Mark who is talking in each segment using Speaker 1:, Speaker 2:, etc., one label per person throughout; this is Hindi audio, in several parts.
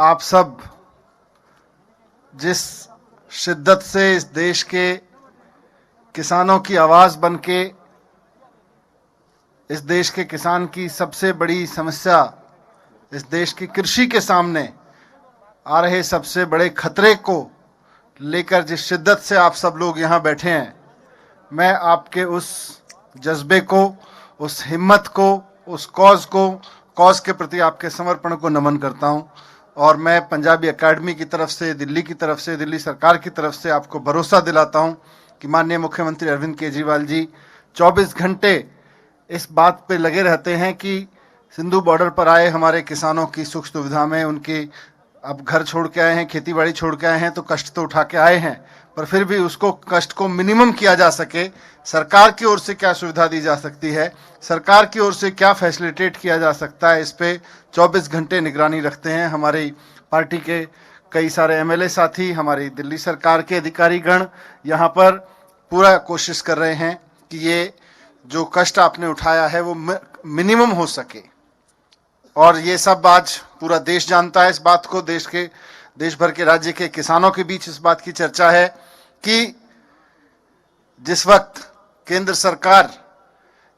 Speaker 1: आप सब जिस शिद्दत से इस देश के किसानों की आवाज़ बनके इस देश के किसान की सबसे बड़ी समस्या, इस देश की कृषि के सामने आ रहे सबसे बड़े खतरे को लेकर जिस शिद्दत से आप सब लोग यहाँ बैठे हैं, मैं आपके उस जज्बे को, उस हिम्मत को, उस कॉज के प्रति आपके समर्पण को नमन करता हूँ। और मैं पंजाबी एकेडमी की तरफ से, दिल्ली की तरफ से, दिल्ली सरकार की तरफ से आपको भरोसा दिलाता हूँ कि माननीय मुख्यमंत्री अरविंद केजरीवाल जी 24 घंटे इस बात पे लगे रहते हैं कि सिंधु बॉर्डर पर आए हमारे किसानों की सुख सुविधा में, उनके अब घर छोड़ के आए हैं, खेती बाड़ी छोड़ के आए हैं, तो कष्ट तो उठा के आए हैं, पर फिर भी उसको कष्ट को मिनिमम किया जा सके, सरकार की ओर से क्या सुविधा दी जा सकती है, सरकार की ओर से क्या फैसिलिटेट किया जा सकता है, इस पे 24 घंटे निगरानी रखते हैं हमारी पार्टी के कई सारे एमएलए साथी, हमारी दिल्ली सरकार के अधिकारीगण यहाँ पर पूरा कोशिश कर रहे हैं कि ये जो कष्ट आपने उठाया है वो मिनिमम हो सके। और ये सब आज पूरा देश जानता है इस बात को, देश भर के राज्य के किसानों के बीच इस बात की चर्चा है कि जिस वक्त केंद्र सरकार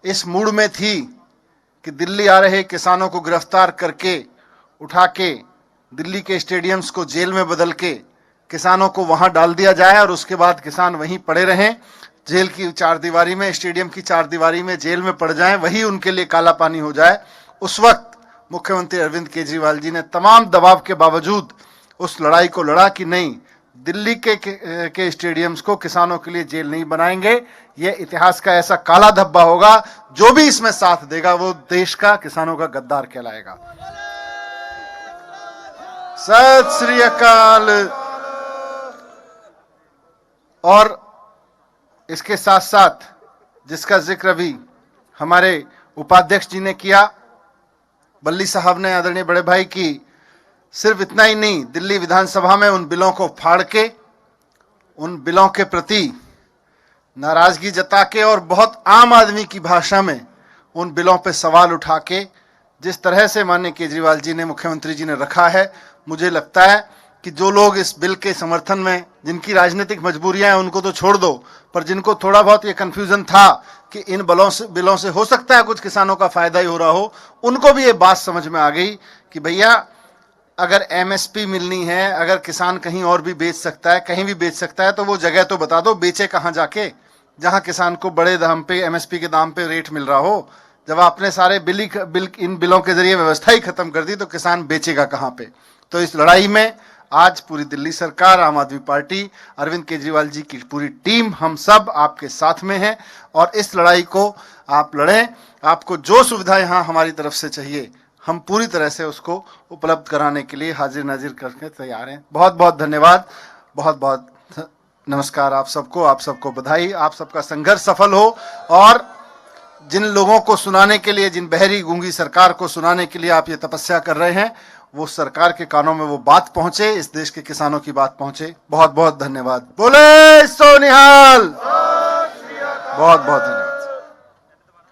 Speaker 1: इस मूड में थी कि दिल्ली आ रहे किसानों को गिरफ्तार करके उठा के दिल्ली के स्टेडियम्स को जेल में बदल के किसानों को वहां डाल दिया जाए और उसके बाद किसान वहीं पड़े रहें, जेल की चारदीवारी में, स्टेडियम की चारदीवारी में जेल में पड़ जाएं, वही उनके लिए काला पानी हो जाए, उस वक्त मुख्यमंत्री अरविंद केजरीवाल जी ने तमाम दबाव के बावजूद उस लड़ाई को लड़ा कि नहीं, दिल्ली के स्टेडियम्स को किसानों के लिए जेल नहीं बनाएंगे। यह इतिहास का ऐसा काला धब्बा होगा, जो भी इसमें साथ देगा वो देश का, किसानों का गद्दार कहलाएगा। सत श्री अकाल। और इसके साथ साथ जिसका जिक्र अभी हमारे उपाध्यक्ष जी ने किया, बल्ली साहब ने, आदरणीय बड़े भाई, की सिर्फ इतना ही नहीं, दिल्ली विधानसभा में उन बिलों को फाड़ के, उन बिलों के प्रति नाराजगी जता के और बहुत आम आदमी की भाषा में उन बिलों पे सवाल उठा के जिस तरह से माननीय केजरीवाल जी ने, मुख्यमंत्री जी ने रखा है, मुझे लगता है कि जो लोग इस बिल के समर्थन में, जिनकी राजनीतिक मजबूरियां हैं उनको तो छोड़ दो, पर जिनको थोड़ा बहुत ये कन्फ्यूजन था कि इन बिलों से हो सकता है कुछ किसानों का फायदा ही हो रहा हो, उनको भी ये बात समझ में आ गई कि भैया अगर एमएसपी मिलनी है, अगर किसान कहीं और भी बेच सकता है, कहीं भी बेच सकता है, तो वो जगह तो बता दो, बेचे कहाँ जाके, जहाँ किसान को बड़े दाम पे, एमएसपी के दाम पे रेट मिल रहा हो। जब आपने सारे इन बिलों के जरिए व्यवस्था ही खत्म कर दी तो किसान बेचेगा कहाँ पे। तो इस लड़ाई में आज पूरी दिल्ली सरकार, आम आदमी पार्टी, अरविंद केजरीवाल जी की पूरी टीम, हम सब आपके साथ में हैं और इस लड़ाई को आप लड़ें। आपको जो सुविधा यहाँ हमारी तरफ से चाहिए, हम पूरी तरह से उसको उपलब्ध कराने के लिए हाजिर नाजिर करके तैयार हैं। बहुत बहुत धन्यवाद, बहुत बहुत नमस्कार आप सबको बधाई। आप सबका संघर्ष सफल हो और जिन लोगों को सुनाने के लिए, जिन बहरी गूंगी सरकार को सुनाने के लिए आप ये तपस्या कर रहे हैं, वो सरकार के कानों में वो बात पहुंचे, इस देश के किसानों की बात पहुंचे। बहुत बहुत धन्यवाद। बोले सो निहाल। बहुत बहुत धन्यवाद।